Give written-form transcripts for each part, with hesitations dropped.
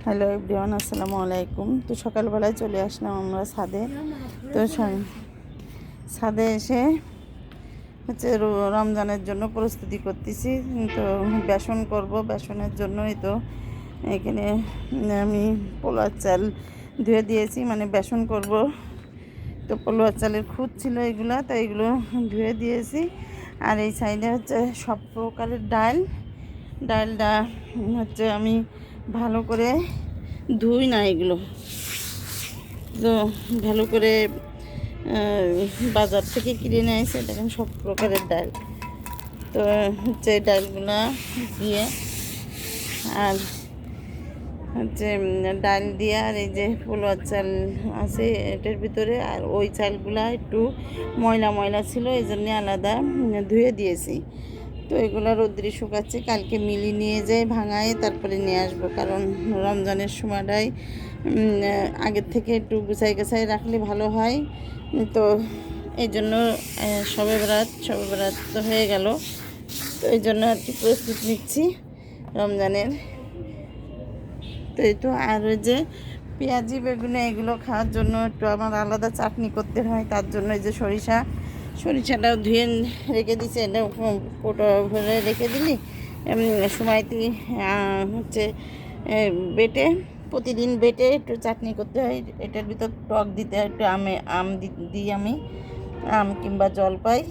Hello everyone, আসসালামু আলাইকুম। তো সকালবেলায় চলে আসলাম আমরা ছাদে। তো ছাদে এসে হচ্ছে রমজানের জন্য প্রস্তুতি করতেছি। তো বেসন করব, বেসনের জন্যই তো এখানে আমি পোলার চাল ধুয়ে দিয়েছি, মানে বেসন করব। তো পোলার চালের খুদ ছিল এগুলো, তো এগুলো ধুয়ে দিয়েছি। আর এই সাইডে হচ্ছে সব প্রকারের ডালটা হচ্ছে আমি ভালো করে ধুই না এগুলো, তো ভালো করে বাজার থেকে কিনে নিয়ে এসে দেখেন সব প্রকারের ডাল। তো হচ্ছে ডালগুলা দিয়ে আর হচ্ছে ডাল দিয়ে আর এই যে পোলার চাল আছে এটার ভিতরে, আর ওই চালগুলা একটু ময়লা ময়লা ছিল, এই জন্য আলাদা ধুয়ে দিয়েছি। তো এগুলো রোদ্রে শুকাচ্ছে, কালকে মিলি নিয়ে যাই ভাঙায় তারপরে নিয়ে আসবো, কারণ রমজানের সময়টাই আগের থেকে একটু গুছাই গাছাই রাখলে ভালো হয়। তো এই জন্য শবে বরাত তো হয়ে গেল, তো এই জন্য আর কি প্রস্তুতি নিচ্ছি রমজানের। তো এই তো আর ওই যে পেঁয়াজি বেগুনে এগুলো খাওয়ার জন্য একটু আমার আলাদা চাটনি করতে হয়, তার জন্য এই যে সরিষাটাও ধুয়ে রেখে দিছে, এটা কোটো ভরে রেখে দিলি সময়টি হচ্ছে বেটে প্রতিদিন বেটে একটু চাটনি করতে হয়। এটার ভিতর টক দিতে হয়, একটু আম দিই আমি, আম কিংবা জলপাই,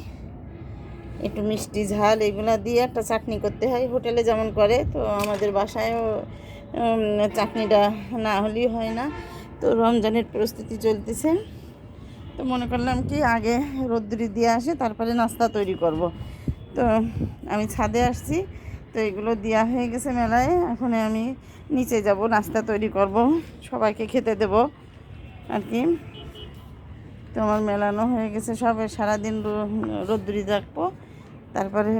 একটু মিষ্টি ঝাল এগুলো দিয়ে একটা চাটনি করতে হয়, হোটেলে যেমন করে। তো আমাদের বাসায়ও চাটনিটা না হলেই হয় না। তো রমজানের প্রস্তুতি চলতেছে, তো মনে করলাম কি আগে রোদ্দুরি দিয়ে আসে তারপরে নাস্তা তৈরি করব। তো আমি ছাদে আসছি, তো এগুলো দেওয়া হয়ে গেছে মেলায়, এখন আমি নিচে যাব, নাস্তা তৈরি করব, সবাইকে খেতে দেব আর কি। তো আমার মেলানো হয়ে গেছে সব, সারাদিন রোদ্দুরি রাখবো, তারপরে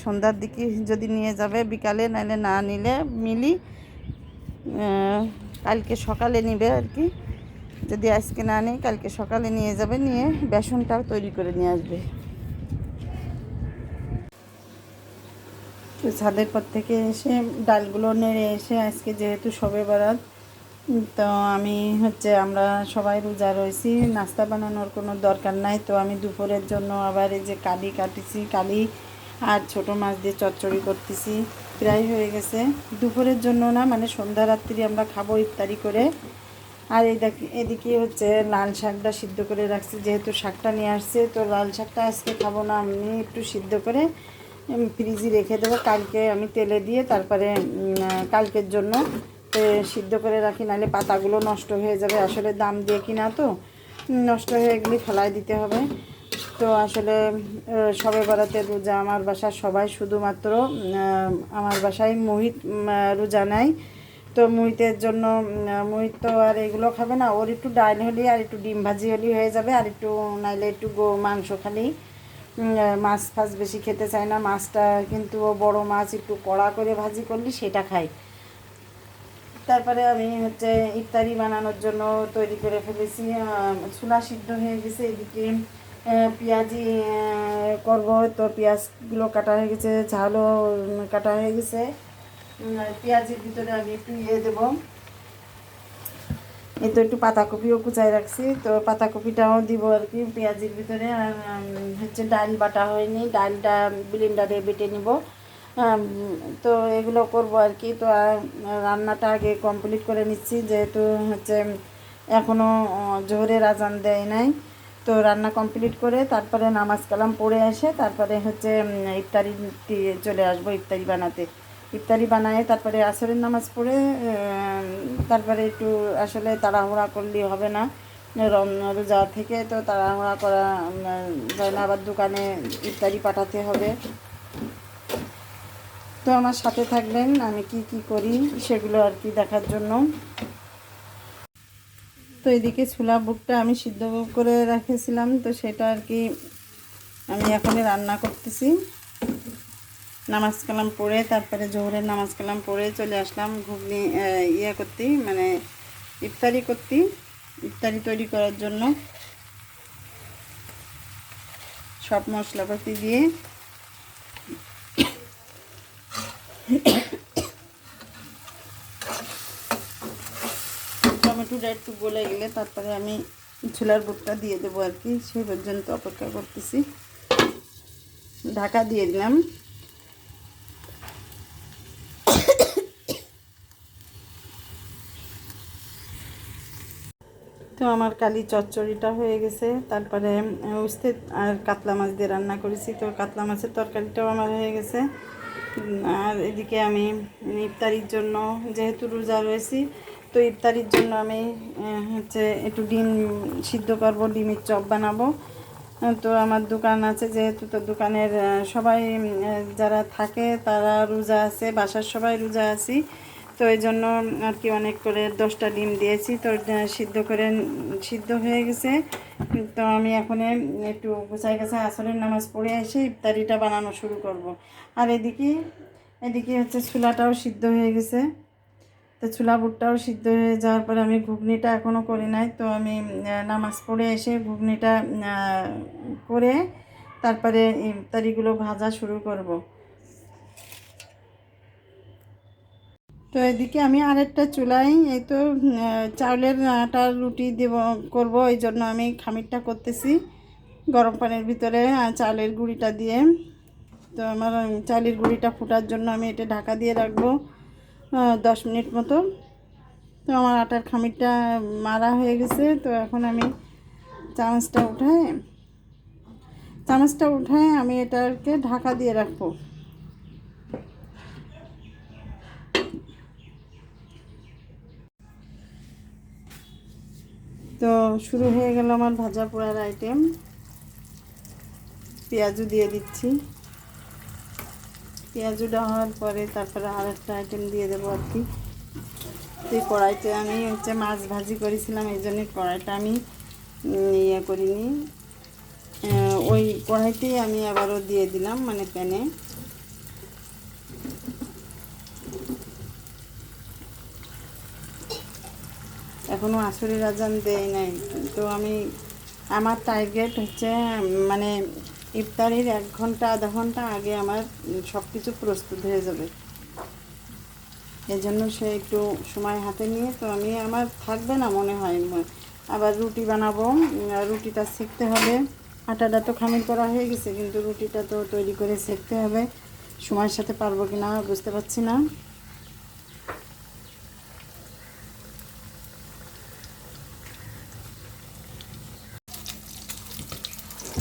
সন্ধ্যার দিকে যদি নিয়ে যাবে বিকালে, নাইলে না নিলে মিলি কালকে সকালে নিবে আর কি। যদি আজকে না নেই কালকে সকালে নিয়ে যাবে, নিয়ে বেসনটাও তৈরি করে নিয়ে আসবে। তো ছাদের পর থেকে এসে ডালগুলো নেড়ে এসে, আজকে যেহেতু শবে বরাত, তো আমি হচ্ছে আমরা সবাই রোজা রয়েছি, নাস্তা বানানোর কোনো দরকার নাই। তো আমি দুপুরের জন্য আবার এই যে কালি কাটিছি, কালি আর ছোটো মাছ দিয়ে চচ্চড়ি করতেছি। প্রায় হয়ে গেছে, দুপুরের জন্য না, মানে সন্ধ্যা রাত্রি আমরা খাবো ইফতারি করে। আর এদিকে হচ্ছে লাল শাকটা সিদ্ধ করে রাখছি, যেহেতু শাকটা নিয়ে আসছে, তো লাল শাকটা আজকে খাবো না, আমি একটু সিদ্ধ করে ফ্রিজে রেখে দেবো, কালকে আমি তেলে দিয়ে তারপরে কালকের জন্য সিদ্ধ করে রাখি, নাহলে পাতাগুলো নষ্ট হয়ে যাবে। আসলে দাম দিয়ে কিনা, তো নষ্ট হয়ে গেলে ফেলাই দিতে হবে। তো আসলে শবে বরাতের রোজা আমার বাসার সবাই, শুধুমাত্র আমার বাসায় মুহিত রোজা নেয়। তো মুহিতের জন্য মুহিত তো আর এগুলো খাবে না, ওর একটু ডাল হলি আর একটু ডিম ভাজি হলি হয়ে যাবে, আর একটু নাইলে একটু মাংস খালি, মাছ ফাছ বেশি খেতে চায় না। মাছটা কিন্তু ও বড়ো মাছ একটু কড়া করে ভাজি করলি সেটা খায়। তারপরে আমি হচ্ছে ইফতারি বানানোর জন্য তৈরি করে ফেলেছি, ছোলা সিদ্ধ হয়ে গেছে, এদিকে পেঁয়াজি করব। তো পেঁয়াজগুলো কাটা হয়ে গেছে, ঝালও কাটা হয়ে গেছে। পেঁয়াজের ভিতরে আমি একটু দেবো, এই তো একটু পাতাকপিও কুচাই রাখছি, তো পাতাকপিটাও দিব আর কি পেঁয়াজের ভিতরে। আর হচ্ছে ডাল বাটা হয়নি, ডালটা ব্লেন্ডারে বেটে নিব। তো এগুলো করব আর কি। তো রান্নাটা আগে কমপ্লিট করে নিচ্ছি, যেহেতু হচ্ছে এখনও জোহরের আজান দেয় নাই। তো রান্না কমপ্লিট করে তারপরে নামাজ কালাম পড়ে এসে তারপরে হচ্ছে ইফতারি চলে আসবো, ইফতারি বানাতে। ইফতারি বানায় তারপরে আসরের নামাজ পড়ে তারপরে একটু আসলে তাড়াহুড়া করলে হবে না, রোজা থেকে তো তাড়াহুড়া করা যায় না, আবার দোকানে ইফতারি পাঠাতে হবে। তো আমার সাথে থাকবেন, আমি কি কি করি সেগুলো আর কি দেখার জন্য। তো এদিকে ছোলা বুটটা আমি সিদ্ধ করে রেখেছিলাম, তো সেটা আর কি আমি এখনই রান্না করতেছি। নামাজ কালাম পড়ে তারপরে জোহরের নামাজ কালাম পড়ে চলে আসলাম ঘুগনি করতে, মানে ইফতারি তৈরি করার জন্য। সব মশলাপাতি দিয়ে টমেটোটা একটু গলে গেলে তারপরে আমি ছোলার বুটটা দিয়ে দেবো আর কি, সেই পর্যন্ত অপেক্ষা করতেছি। ঢাকা দিয়ে দিলাম। তো আমার কালি চচ্চড়িটা হয়ে গেছে। তারপরে উস্তে আর কাতলা মাছ দিয়ে রান্না করেছি, তো কাতলা মাছের তরকারিটাও আমার হয়ে গেছে। আর এদিকে আমি ইফতারির জন্য, যেহেতু রোজা রয়েছি, তো ইফতারির জন্য আমি হচ্ছে একটু ডিম সিদ্ধ করবো, ডিমের চপ বানাবো। তো আমার দোকান আছে যেহেতু, তো দোকানের সবাই যারা থাকে তারা রোজা আছে, বাসার সবাই রোজা আছি। তো এই জন্য আর কি অনেক করে 10টা ডিম দিয়েছি। তো সিদ্ধ হয়ে গেছে। তো আমি এখন একটু গোছাই গাছায় আসরের নামাজ পড়ে এসে ইফতারিটা বানানো শুরু করব। আর এদিকে হচ্ছে ছোলাটাও সিদ্ধ হয়ে গেছে। তো ছোলা বুটটাও সিদ্ধ হয়ে যাওয়ার পরে আমি ঘুগনিটা এখনও করি নাই। তো আমি নামাজ পড়ে এসে ঘুগনিটা করে তারপরে ইফতারিগুলো ভাজা শুরু করব। তো এদিকে আমি আরেকটা চুলায় এই তো চাউলের আটার রুটি করব। এই জন্য আমি খামিরটা করতেছি গরম পানির ভিতরে চালের গুঁড়িটা দিয়ে। তো আমার চালের গুঁড়িটা ফোটার জন্য আমি এটা ঢাকা দিয়ে রাখবো 10 মিনিট মতো। তো আমার আটার খামিরটা মারা হয়ে গেছে। তো এখন আমি চামচটা উঠায় আমি এটাকে ঢাকা দিয়ে রাখবো। তো শুরু হয়ে গেল আমার ভাজা পোড়ার আইটেম। পেঁয়াজু দিয়ে দিচ্ছি। পেঁয়াজুটা হওয়ার পরে তারপরে আরেকটা আইটেম দিয়ে দেবো আর কি। এই কড়াইতে আমি হচ্ছে মাছ ভাজি করেছিলাম, এই জন্য কড়াইটা আমি ইয়ে করিনি। ওই কড়াইতেই আমি আবারও দিয়ে দিলাম, মানে প্যানে। এখনও আসরের আজান দেয় নাই। তো আমার টার্গেট হচ্ছে মানে ইফতারির 1 ঘন্টা আধা ঘন্টা আগে আমার সব কিছু প্রস্তুত হয়ে যাবে। এই জন্য সে একটু সময় হাতে নিয়ে, তো আমার থাকবে না মনে হয়। আবার রুটি বানাবো, রুটিটা সেঁকতে হবে। আটাটা তো খামির করা হয়ে গেছে, কিন্তু রুটিটা তো তৈরি করে সেঁকতে হবে। সময়ের সাথে পারবো কি না বুঝতে পারছি না।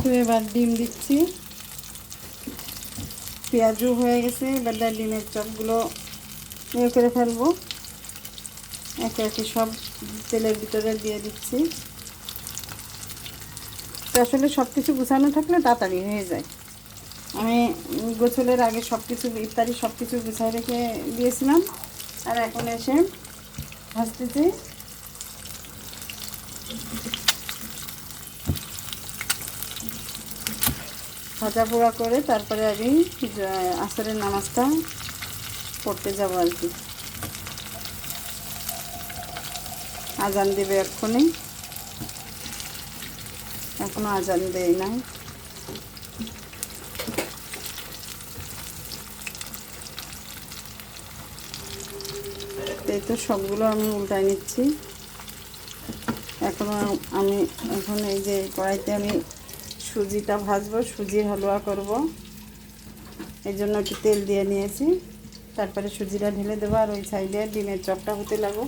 তো এবার ডিম দিচ্ছি। পেঁয়াজও হয়ে গেছে। এবার ডিমের চপগুলো ইয়ে করে ফেলবো। একে একে সব তেলের ভিতরে দিয়ে দিচ্ছি। তো আসলে সব কিছু গুছানো থাকলে তাড়াতাড়ি হয়ে যায়। আমি গোসলের আগে সব কিছু ইফতারি সব কিছু গুছাই রেখে দিয়েছিলাম, আর এখন এসে ভাজতেছি। ভাজা পোড়া করে তারপরে আমি আসরের নামাজটা পড়তে যাব আর কি। আজান দেবে এক্ষুনি, এখনো আজান দেয় নাই। এই তো সবগুলো আমি উল্টাই নিচ্ছি। এখন এই যে কড়াইতে আমি সুজিটা ভাজবো, সুজির হালুয়া করব। এই জন্য একটু তেল দিয়ে নিয়েছি। তারপরে সুজিটা ঢেলে দেবো, আর ওই সাইডে ডিমের চপটা হতে লাগবো।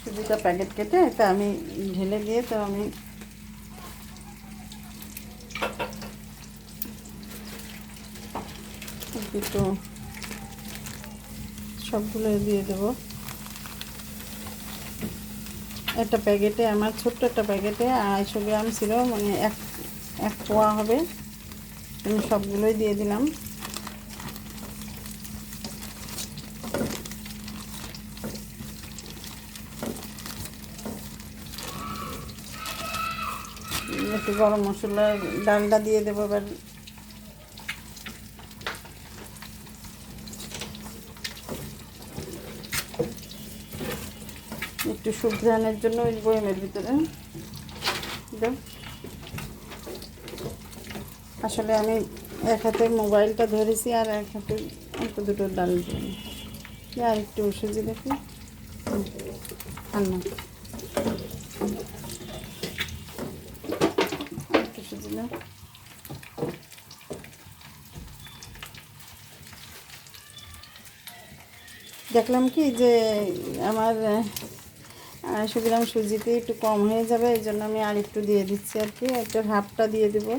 সুজিটা প্যাকেট কেটে এটা আমি ঢেলে দিয়ে, তো আমি একটু সবগুলো দিয়ে দেবো। একটা প্যাকেটে আমার ছোট্ট একটা প্যাকেটে 250 গ্রাম ছিল, মানে এক পোয়া হবে। আমি সবগুলোই দিয়ে দিলাম। একটু গরম মশলা ডালটা দিয়ে দেবো। এবার একটু শুকনানোর জন্য ওই বয়মের ভিতরে দাও। আসলে আমি এক হাতে মোবাইলটা ধরেছি আর এক হাতে অল্প দুটো ডাল দিই। আর একটু সুজি দেখি আন্না একটু সুজি না। দেখলাম কি যে আমার 200 গ্রাম সুজিতে একটু কম হয়ে যাবে, এই জন্য আমি আর একটু দিয়ে দিচ্ছি আর কি, একটু হাফটা দিয়ে দেবো।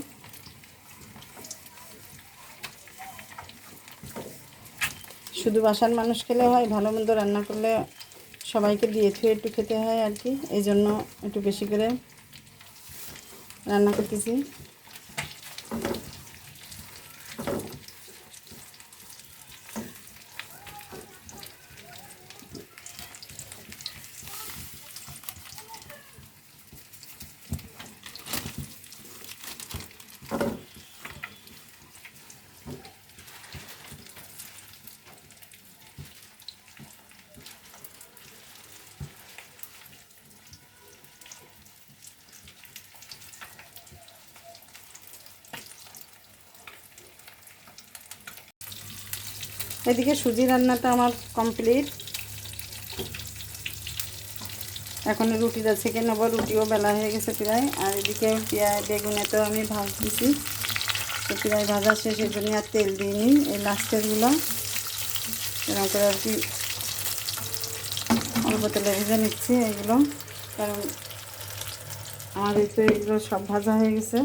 শুধু বাসার মানুষ খেলে হয়, ভালো মন্দ রান্না করলে সবাইকে দিয়ে থুয়ে একটু খেতে হয় আর কি, এই জন্য একটু বেশি করে রান্না করতেছি। এদিকে সুজি রান্নাটা আমার কমপ্লিট। এখন রুটিটা ছেঁকে নেবো, রুটিও বেলা হয়ে গেছে প্রায়। আর এদিকে বেগুনে তো আমি ভাজতেছি, তো প্রায় ভাজা শেষ, এই জন্য আর তেল দিইনি। এই লাস্টেরগুলো এরকম করে আর কি অল্প তেলে ভেজে নিচ্ছি এগুলো, কারণ আমার এই তো এগুলো সব ভাজা হয়ে গেছে।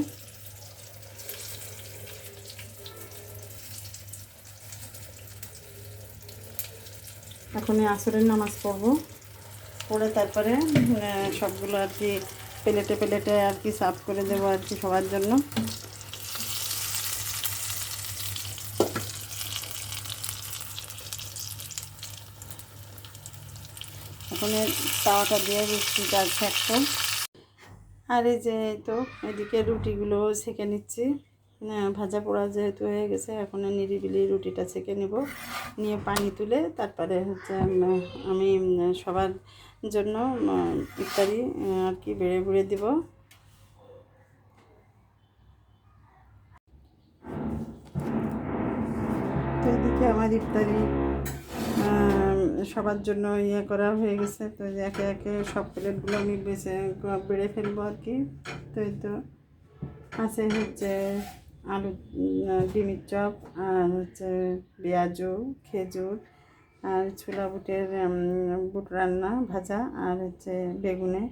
এখন আসরের নামাজ পড়বো, পড়ে তারপরে সবগুলো আর কি প্লেটে প্লেটে আর কি সার্ভ করে দেবো আর কি সবার জন্য। এখন তাওয়াটা দিয়ে রুটিটা সেঁকবো। আর এই যে তো এদিকে রুটিগুলো সেঁকে নিচ্ছি, ভাজা পোড়া যেহেতু হয়ে গেছে, এখন নিরিবিলি রুটিটা সেঁকে নেব, নিয়ে পানি তুলে তারপরে হচ্ছে আমি সবার জন্য ইফতারি আর কি বেড়ে বেড়ে দেবো। তো এদিকে আমার ইফতারি সবার জন্য করা হয়ে গেছে। তো একে একে সব প্লেটগুলো আমি বেড়ে ফেলবো আর কি। তো এই তো আছে হচ্ছে আলু ডিমের চপ, আর হচ্ছে পেঁয়াজু, খেজুর, আর ছোলা বুটের বুট রান্না ভাজা, আর হচ্ছে বেগুনে,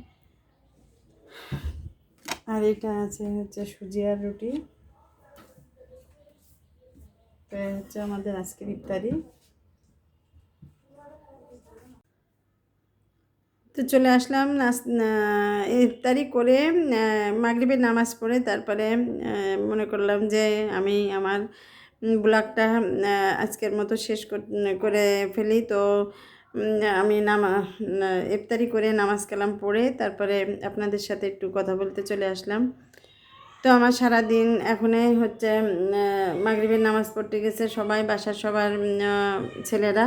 আর এটা আছে হচ্ছে সুজি আর রুটি। তো হচ্ছে আমাদের আজকের ইফতারি। তো চলে আসলাম ইফতারি করে, মাগরিবের নামাজ পড়ে তারপরে মনে করলাম যে আমি আমার ব্লগটা আজকের মতো শেষ করে ফেলি। তো আমি ইফতারি করে নামাজ কালাম পড়ে তারপরে আপনাদের সাথে একটু কথা বলতে চলে আসলাম। তো আমার সারা দিন এখনই হচ্ছে মাগরিবের নামাজ পড়তে গেছে সবাই, বাসার সবার ছেলেরা।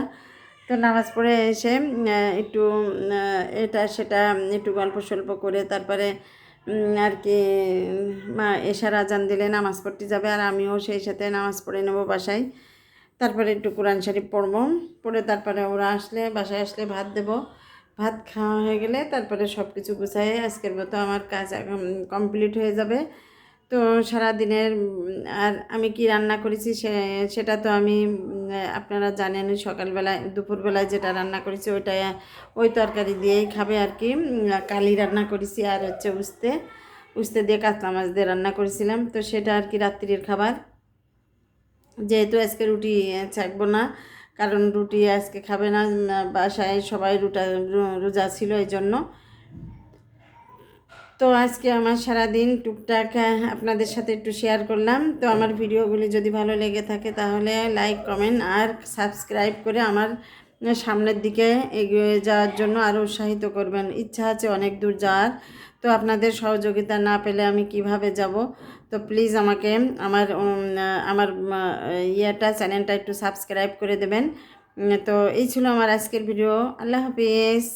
তো নামাজ পড়ে এসে একটু এটা সেটা একটু গল্প সল্প করে তারপরে আর কি মা এশার আজান দিলে নামাজ পড়তে যাবে, আর আমিও সেই সাথে নামাজ পড়ে নেব বাসায়। তারপরে একটু কোরআন শরীফ পড়বো, পড়ে তারপরে ওরা আসলে বাসায় আসলে ভাত দেব। ভাত খাওয়া হয়ে গেলে তারপরে সব কিছু গুছাই আজকের মতো আমার কাজ কমপ্লিট হয়ে যাবে। তো সারাদিনের আর আমি কি রান্না করেছি সেটা তো আমি আপনারা জানেন, সকালবেলায় দুপুরবেলায় যেটা রান্না করেছি ওই তরকারি দিয়েই খাবে আর কি। কালি রান্না করেছি, আর হচ্ছে উস্তে উস্তে দিয়ে কাতলা মাছ দিয়ে রান্না করেছিলাম, তো সেটা আর কি রাত্রির খাবার। যেহেতু আজকে রুটি ছাকবো না, কারণ রুটি আজকে খাবে না, বাসায় সবাই রোজা ছিল এই জন্য। তো আজকে আমার সারাদিন টুকটাক আপনাদের সাথে একটু শেয়ার করলাম। তো আমার ভিডিওগুলি যদি ভালো লেগে থাকে তাহলে লাইক, কমেন্ট আর সাবস্ক্রাইব করে আমার সামনের দিকে এগিয়ে যাওয়ার জন্য আরও উৎসাহিত করবেন। ইচ্ছা আছে অনেক দূর যাওয়ার, তো আপনাদের সহযোগিতা না পেলে আমি কিভাবে যাব। তো প্লিজ আমাকে আমার আমার চ্যানেলটা একটু সাবস্ক্রাইব করে দেবেন। তো এই ছিল আমার আজকের ভিডিও। আল্লাহ হাফিজ।